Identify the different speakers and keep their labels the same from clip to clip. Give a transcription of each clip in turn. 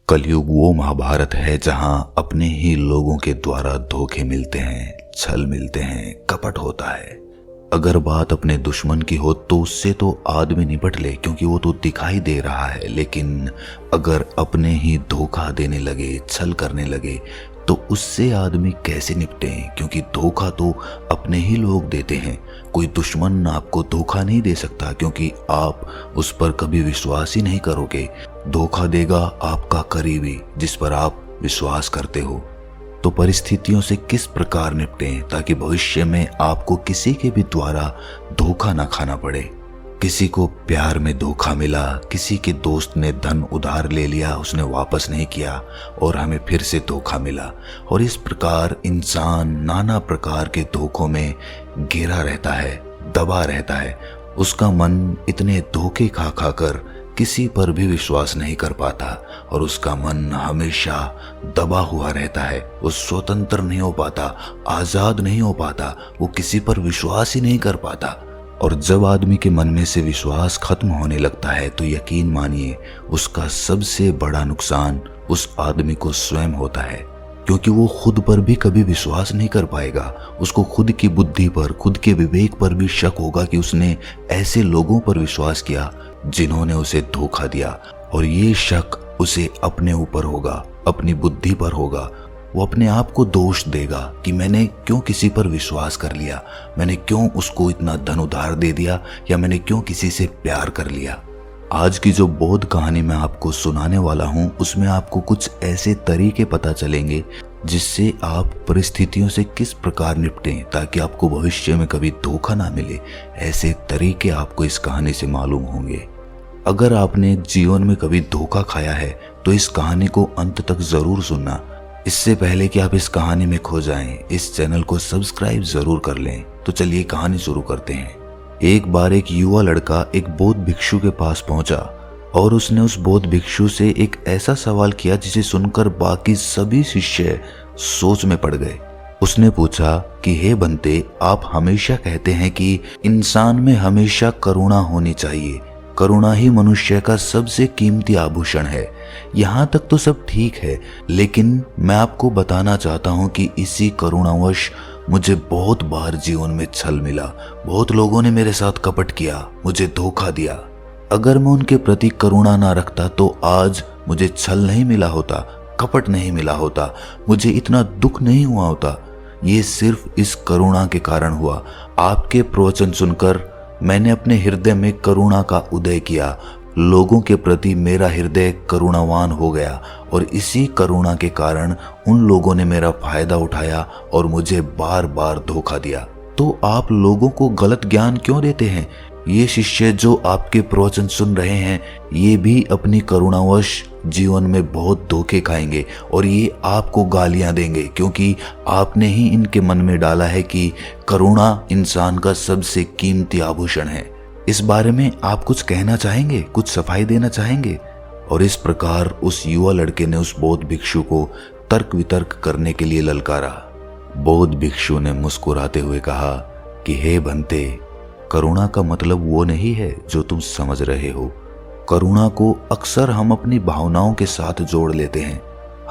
Speaker 1: कलयुग वो महाभारत है जहां अपने ही लोगों के द्वारा धोखे मिलते हैं, छल मिलते हैं, कपट होता है। अगर बात अपने दुश्मन की हो तो उससे तो आदमी निपट ले, क्योंकि वो तो दिखाई दे रहा है। लेकिन अगर अपने ही धोखा देने लगे, छल करने लगे, तो उससे आदमी कैसे निपटे? क्योंकि धोखा तो अपने ही लोग देते हैं। कोई दुश्मन आपको धोखा नहीं दे सकता, क्योंकि आप उस पर कभी विश्वास ही नहीं करोगे। धोखा देगा आपका करीबी, जिस पर आप विश्वास करते हो। तो परिस्थितियों से किस प्रकार निपटें ताकि भविष्य में आपको किसी के भी द्वारा धोखा ना खाना पड़े। किसी को प्यार में धोखा मिला, किसी के दोस्त ने धन उधार ले लिया, उसने वापस नहीं किया और हमें फिर से धोखा मिला। और इस प्रकार इंसान नाना प्रकार के धोखों में घिरा रहता है, दबा रहता है। उसका मन इतने धोखे खा खा कर किसी पर भी विश्वास नहीं कर पाता और उसका मन हमेशा दबा हुआ रहता है। वो स्वतंत्र नहीं हो पाता, आजाद नहीं हो पाता, वो किसी पर विश्वास ही नहीं कर पाता। और जब आदमी के मन में से विश्वास खत्म होने लगता है तो यकीन मानिए उसका सबसे बड़ा नुकसान उस आदमी को स्वयं होता है, क्योंकि वो खुद पर भी कभी विश्वास नहीं कर पाएगा। उसको खुद की बुद्धि पर, खुद के विवेक पर भी शक होगा कि उसने ऐसे लोगों पर विश्वास किया जिन्होंने उसे धोखा दिया। और ये शक उसे अपने ऊपर होगा, अपनी बुद्धि पर होगा। वो अपने आप को दोष देगा कि मैंने क्यों किसी पर विश्वास कर लिया, मैंने क्यों उसको इतना धन उधार दे दिया, या मैंने क्यों किसी से प्यार कर लिया। आज की जो बोध कहानी मैं आपको सुनाने वाला हूँ उसमें आपको कुछ ऐसे तरीके पता चलेंगे जिससे आप परिस्थितियों से किस प्रकार निपटें ताकि आपको भविष्य में कभी धोखा ना मिले। ऐसे तरीके आपको इस कहानी से मालूम होंगे। अगर आपने जीवन में कभी धोखा खाया है तो इस कहानी को अंत तक जरूर सुनना। इससे पहले कि आप इस कहानी में खो जाएं, इस चैनल को सब्सक्राइब जरूर कर लें। तो चलिए कहानी शुरू करते हैं। एक बार एक युवा लड़का एक बौद्ध भिक्षु के पास पहुंचा और उसने उस बौद्ध भिक्षु से एक ऐसा सवाल किया जिसे सुनकर बाकी सभी शिष्य सोच में पड़ गए। उसने पूछा कि हे बंते, आप हमेशा कहते हैं कि इंसान में हमेशा करुणा होनी चाहिए, करुणा ही मनुष्य का सबसे कीमती आभूषण है। यहाँ तक तो सब ठीक है, लेकिन मैं आपको बताना चाहता हूँ कि इसी करुणावश मुझे बहुत बार जीवन में छल मिला। बहुत लोगों ने मेरे साथ कपट किया, मुझे धोखा दिया। अगर मैं उनके प्रति करुणा ना रखता तो आज मुझे छल नहीं मिला होता, कपट नहीं मिला होता, मुझे इतना दुख नहीं हुआ होता। ये सिर्फ इस करुणा के कारण हुआ। आपके प्रवचन सुनकर मैंने अपने हृदय में करुणा का उदय किया। लोगों के प्रति मेरा हृदय करुणावान हो गया और इसी करुणा के कारण उन लोगों ने मेरा फायदा उठाया और मुझे बार बार धोखा दिया। तो आप लोगों को गलत ज्ञान क्यों देते हैं? ये शिष्य जो आपके प्रवचन सुन रहे हैं ये भी अपनी करुणावश जीवन में बहुत धोखे खाएंगे और ये आपको गालियां देंगे, क्योंकि आपने ही इनके मन में डाला है कि करुणा इंसान का सबसे कीमती आभूषण है। इस बारे में आप कुछ कहना चाहेंगे, कुछ सफाई देना चाहेंगे? और इस प्रकार उस युवा लड़के ने उस बौद्ध भिक्षु को तर्क वितर्क करने के लिए ललकारा। बौद्ध भिक्षु ने मुस्कुराते हुए कहा कि हे बंते, करुणा का मतलब वो नहीं है जो तुम समझ रहे हो। करुणा को अक्सर हम अपनी भावनाओं के साथ जोड़ लेते हैं।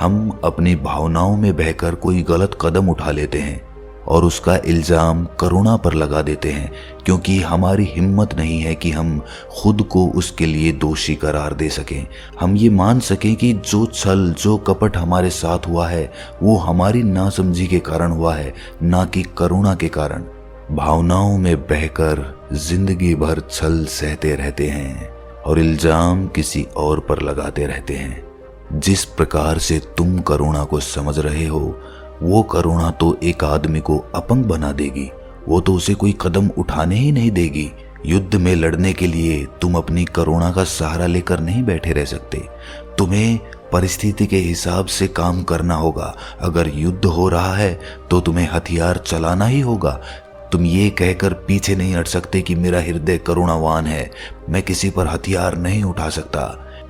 Speaker 1: हम अपनी भावनाओं में बहकर कोई गलत कदम उठा लेते हैं और उसका इल्जाम करुणा पर लगा देते हैं, क्योंकि हमारी हिम्मत नहीं है कि हम खुद को उसके लिए दोषी करार दे सकें। हम ये मान सकें कि जो छल, जो कपट हमारे साथ हुआ है वो हमारी नासमझी के कारण हुआ है, ना कि करुणा के कारण। भावनाओं में बहकर जिंदगी भर छल सहते रहते हैं और इल्जाम किसी और पर लगाते रहते हैं। जिस प्रकार से तुम करुणा को समझ रहे हो वो करुणा तो एक आदमी को अपंग बना देगी, वो तो उसे कोई कदम उठाने ही नहीं देगी। युद्ध में लड़ने के लिए तुम अपनी करुणा का सहारा लेकर नहीं बैठे रह सकते। तुम्हें परिस्थिति के हिसाब से काम करना होगा। अगर युद्ध हो रहा है तो तुम्हें हथियार चलाना ही होगा। तुम ये कहकर पीछे नहीं हट सकते कि मेरा हृदय करुणावान है, मैं किसी पर हथियार नहीं उठा सकता।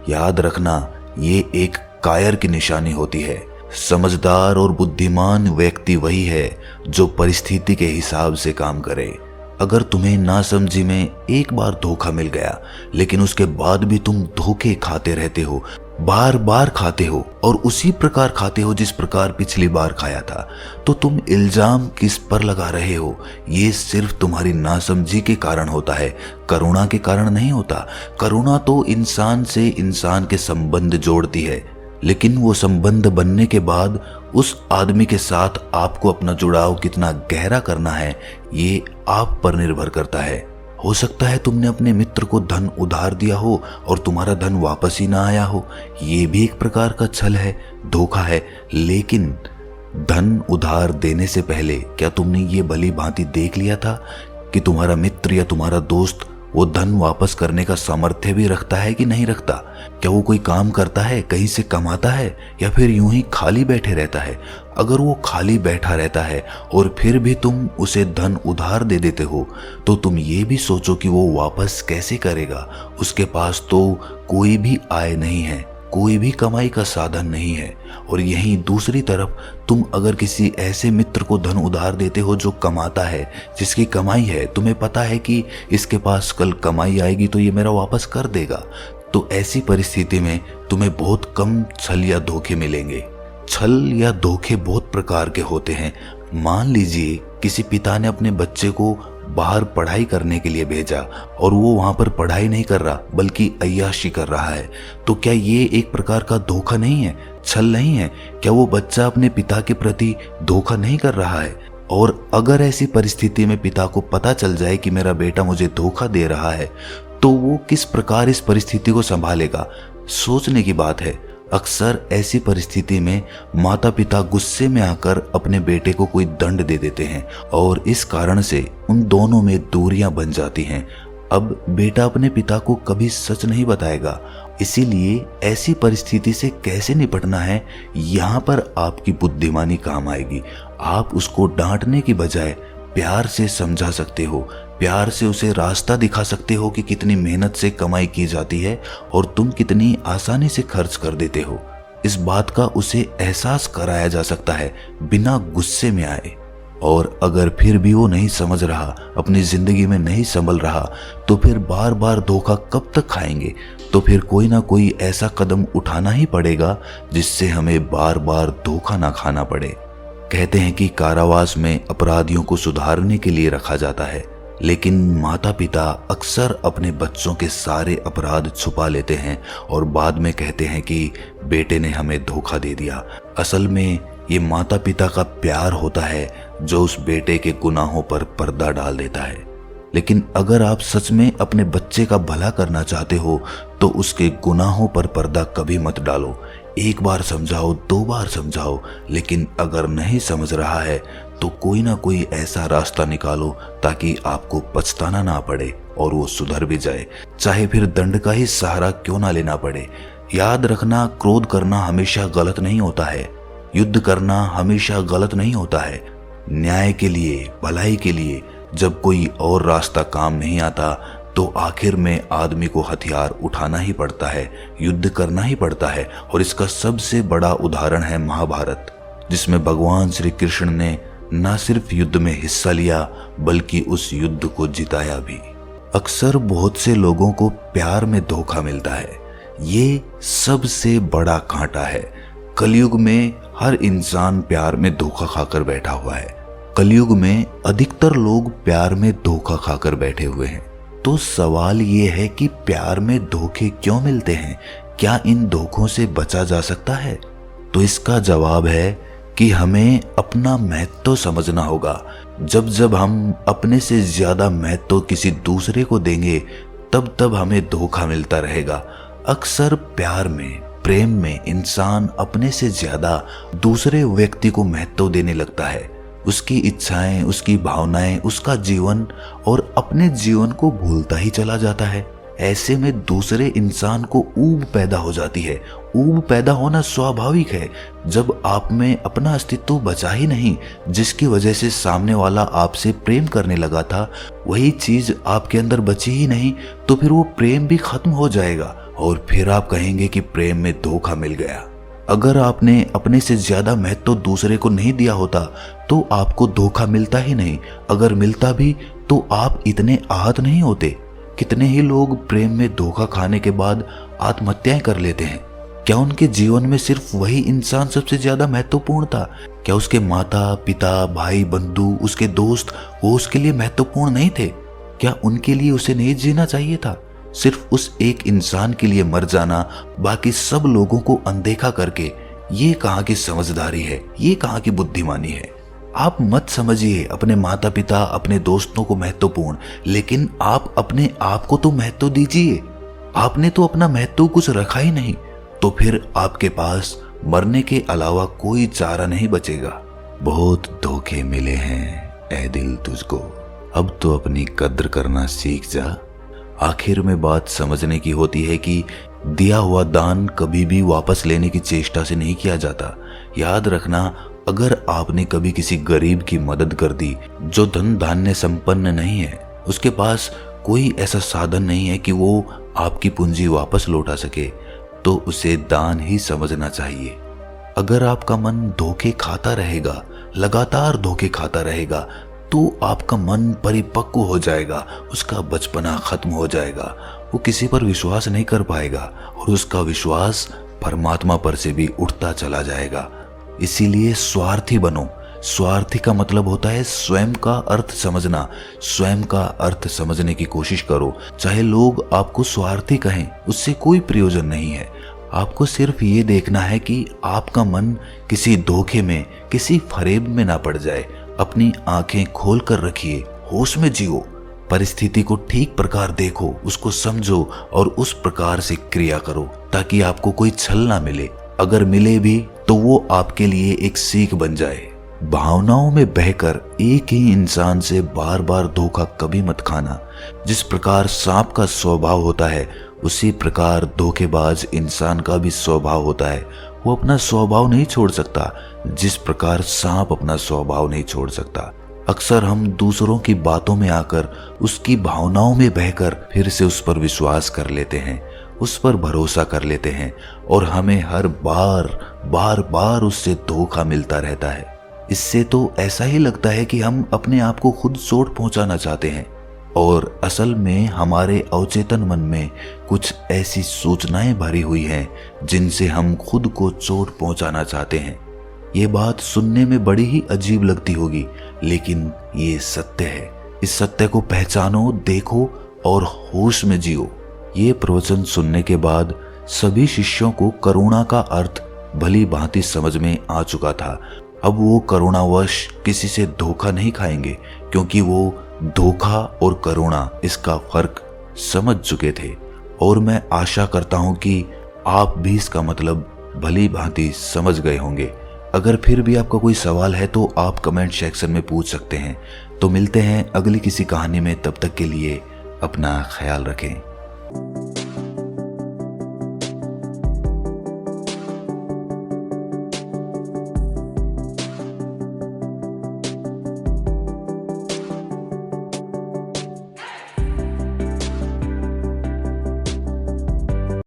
Speaker 1: याद रखना, ये एक कायर की निशानी होती है। समझदार और बुद्धिमान व्यक्ति वही है जो परिस्थिति के हिसाब से काम करे। अगर तुम्हें नासमझी में एक बार धोखा मिल गया लेकिन उसके बाद भी तुम धोखे खाते रहते हो, बार बार खाते हो और उसी प्रकार खाते हो जिस प्रकार पिछली बार खाया था, तो तुम इल्जाम किस पर लगा रहे हो? ये सिर्फ तुम्हारी नासमझी के कारण होता है, करुणा के कारण नहीं होता। करुणा तो इंसान से इंसान के संबंध जोड़ती है, लेकिन वो संबंध बनने के बाद उस आदमी के साथ आपको अपना जुड़ाव कितना गहरा करना है, ये आप पर निर्भर करता है। हो सकता है तुमने अपने मित्र को धन उधार दिया हो और तुम्हारा धन वापस ही ना आया हो, ये भी एक प्रकार का छल है, धोखा है। लेकिन धन उधार देने से पहले क्या तुमने ये भली भांति देख लिया था कि तुम्हारा मित्र या तुम्हारा दोस्त वो धन वापस करने का सामर्थ्य भी रखता है कि नहीं रखता? क्या वो कोई काम करता है, कहीं से कमाता है, या फिर यूं ही खाली बैठे रहता है? अगर वो खाली बैठा रहता है और फिर भी तुम उसे धन उधार दे देते हो, तो तुम ये भी सोचो कि वो वापस कैसे करेगा। उसके पास तो कोई भी आय नहीं है, कोई भी कमाई का साधन नहीं है। और यहीं दूसरी तरफ तुम अगर किसी ऐसे मित्र को धन उधार देते हो जो कमाता है, जिसकी कमाई है, तुम्हें पता है कि इसके पास कल कमाई आएगी तो ये मेरा वापस कर देगा, तो ऐसी परिस्थिति में तुम्हें बहुत कम छल या धोखे मिलेंगे। छल या धोखे बहुत प्रकार के होते हैं। मान लीजिए किसी पिता ने अपने बच्चे को बाहर पढ़ाई करने के लिए भेजा और वो वहां पर पढ़ाई नहीं कर रहा बल्कि अय्याशी कर रहा है, तो क्या ये एक प्रकार का धोखा नहीं है, छल नहीं है? क्या वो बच्चा अपने पिता के प्रति धोखा नहीं कर रहा है? और अगर ऐसी परिस्थिति में पिता को पता चल जाए कि मेरा बेटा मुझे धोखा दे रहा है, तो वो किस प्रकार इस परिस्थिति को संभालेगा? सोचने की बात है। अक्सर ऐसी परिस्थिति में माता पिता गुस्से में आकर अपने बेटे को कोई दंड दे देते हैं और इस कारण से उन दोनों में दूरियां बन जाती हैं। अब बेटा अपने पिता को कभी सच नहीं बताएगा, इसीलिए ऐसी परिस्थिति से कैसे निपटना है, यहाँ पर आपकी बुद्धिमानी काम आएगी। आप उसको डांटने की बजाय प्यार से समझा सकते हो, प्यार से उसे रास्ता दिखा सकते हो कि कितनी मेहनत से कमाई की जाती है और तुम कितनी आसानी से खर्च कर देते हो। इस बात का उसे एहसास कराया जा सकता है बिना गुस्से में आए। और अगर फिर भी वो नहीं समझ रहा, अपनी जिंदगी में नहीं संभल रहा, तो फिर बार बार धोखा कब तक खाएंगे? तो फिर कोई ना कोई ऐसा कदम उठाना ही पड़ेगा जिससे हमें बार बार धोखा ना खाना पड़े। कहते हैं कि कारावास में अपराधियों को सुधारने के लिए रखा जाता है, लेकिन माता पिता अक्सर अपने बच्चों के सारे अपराध छुपा लेते हैं और बाद में कहते हैं कि बेटे ने हमें धोखा दे दिया। असल में ये माता पिता का प्यार होता है जो उस बेटे के गुनाहों पर पर्दा डाल देता है। लेकिन अगर आप सच में अपने बच्चे का भला करना चाहते हो तो उसके गुनाहों पर पर्दा कभी मत डालो। एक बार समझाओ, 2 बार समझाओ, लेकिन अगर नहीं समझ रहा है तो कोई ना कोई ऐसा रास्ता निकालो ताकि आपको पछताना ना पड़े और वो सुधर भी जाए, चाहे फिर दंड का ही सहारा क्यों ना लेना पड़े। याद रखना, क्रोध करना हमेशा गलत नहीं होता है, युद्ध करना हमेशा गलत नहीं होता है। न्याय के लिए, भलाई के लिए जब कोई और रास्ता काम नहीं आता तो आखिर में आदमी को हथियार उठाना ही पड़ता है, युद्ध करना ही पड़ता है। और इसका सबसे बड़ा उदाहरण है महाभारत, जिसमें भगवान श्री कृष्ण ने न सिर्फ युद्ध में हिस्सा लिया बल्कि उस युद्ध को जिताया भी। अक्सर बहुत से लोगों को प्यार में धोखा मिलता है, ये सबसे बड़ा कांटा है। कलयुग में हर इंसान प्यार में धोखा खाकर बैठा हुआ है। कलयुग में अधिकतर लोग प्यार में धोखा खाकर बैठे हुए हैं। तो सवाल ये है कि प्यार में धोखे क्यों मिलते हैं? क्या इन धोखों से बचा जा सकता है? तो इसका जवाब है कि हमें अपना महत्व समझना होगा। जब जब हम अपने से ज्यादा महत्व किसी दूसरे को देंगे तब तब हमें धोखा मिलता रहेगा। अक्सर प्यार में, प्रेम में इंसान अपने से ज्यादा दूसरे व्यक्ति को महत्व देने लगता है, उसकी इच्छाएं, उसकी भावनाएं, उसका जीवन, और अपने जीवन को भूलता ही चला जाता है। ऐसे में दूसरे इंसान को ऊब पैदा हो जाती है। ऊब पैदा होना स्वाभाविक है। जब आप में अपना अस्तित्व बचा ही नहीं, जिसकी वजह से सामने वाला आपसे प्रेम करने लगा था, वही चीज आपके अंदर बची ही नहीं, तो फिर वो प्रेम भी खत्म हो जाएगा और फिर आप कहेंगे कि प्रेम में धोखा मिल गया। अगर आपने अपने से ज्यादा महत्व दूसरे को नहीं दिया होता तो आपको धोखा मिलता ही नहीं। अगर मिलता भी तो आप इतने आहत नहीं होते। कितने ही लोग प्रेम में धोखा खाने के बाद आत्महत्याएं कर लेते हैं। क्या उनके जीवन में सिर्फ वही इंसान सबसे ज्यादा महत्वपूर्ण था? क्या उसके माता पिता, भाई, बंधु, उसके दोस्त वो उसके लिए महत्वपूर्ण नहीं थे? क्या उनके लिए उसे नहीं जीना चाहिए था? सिर्फ उस एक इंसान के लिए मर जाना, बाकी सब लोगों को अनदेखा करके, ये कहाँ की समझदारी है? ये कहाँ की बुद्धिमानी है? आप मत समझिए अपने माता पिता, अपने दोस्तों को महत्वपूर्ण, लेकिन आप अपने आप को तो महत्व दीजिए। आपने तो अपना महत्व कुछ रखा ही नहीं, तो फिर आपके पास मरने के अलावा कोई चारा नहीं बचेगा। बहुत धोखे मिले हैं ऐ दिल तुझको, अब तो अपनी कद्र करना सीख जा। आखिर में बात समझने की होती है कि दिया हुआ दान कभी भी वापस लेने की चेष्टा से नहीं किया जाता। याद रखना, अगर आपने कभी किसी गरीब की मदद कर दी जो धन धान्य संपन्न नहीं है, उसके पास कोई ऐसा साधन नहीं है कि वो आपकी पूंजी वापस लौटा सके, तो उसे दान ही समझना चाहिए। अगर आपका मन धोखे खाता रहेगा, लगातार धोखे खाता रहेगा, तो आपका मन परिपक्व हो जाएगा, उसका बचपना खत्म हो जाएगा, वो किसी पर विश्वास नहीं कर पाएगा और उसका विश्वास परमात्मा पर से भी उठता चला जाएगा। इसीलिए स्वार्थी बनो। स्वार्थी का मतलब होता है स्वयं का अर्थ समझना। स्वयं का अर्थ समझने की कोशिश करो। चाहे लोग आपको स्वार्थी कहें, उससे कोई प्रयोजन नहीं है। आपको सिर्फ ये देखना है कि आपका मन किसी धोखे में, किसी फरेब में ना पड़ जाए। अपनी आंखें खोल कर रखिए, होश में जियो, परिस्थिति को ठीक प्रकार देखो, उसको समझो और उस प्रकार से क्रिया करो, ताकि आपको कोई छल ना मिले। अगर मिले भी तो वो आपके लिए एक सीख बन जाए। भावनाओं में बहकर एक ही इंसान से बार बार धोखा कभी मत खाना। जिस प्रकार सांप का स्वभाव होता है, उसी प्रकार धोखेबाज इंसान का भी स्वभाव होता है। वो अपना स्वभाव नहीं छोड़ सकता, जिस प्रकार सांप अपना स्वभाव नहीं छोड़ सकता। अक्सर हम दूसरों की बातों में आकर, उसकी भावनाओं में बहकर फिर से उस पर विश्वास कर लेते हैं, उस पर भरोसा कर लेते हैं और हमें हर बार उससे धोखा मिलता रहता है। इससे तो ऐसा ही लगता है कि हम अपने आप को खुद चोट पहुंचाना चाहते हैं, और असल में हमारे अवचेतन मन में कुछ ऐसी सूचनाएं भरी हुई हैं जिनसे हम खुद को चोट पहुंचाना चाहते हैं। ये बात सुनने में बड़ी ही अजीब लगती होगी, लेकिन ये सत्य है। इस सत्य को पहचानो, देखो और होश में जियो। ये प्रवचन सुनने के बाद सभी शिष्यों को करुणा का अर्थ भली भांति समझ में आ चुका था। अब वो करुणावश किसी से धोखा नहीं खाएंगे, क्योंकि वो धोखा और करुणा इसका फर्क समझ चुके थे। और मैं आशा करता हूं कि आप भी इसका मतलब भली भांति समझ गए होंगे। अगर फिर भी आपका कोई सवाल है तो आप कमेंट सेक्शन में पूछ सकते हैं। तो मिलते हैं अगली किसी कहानी में, तब तक के लिए अपना ख्याल रखें।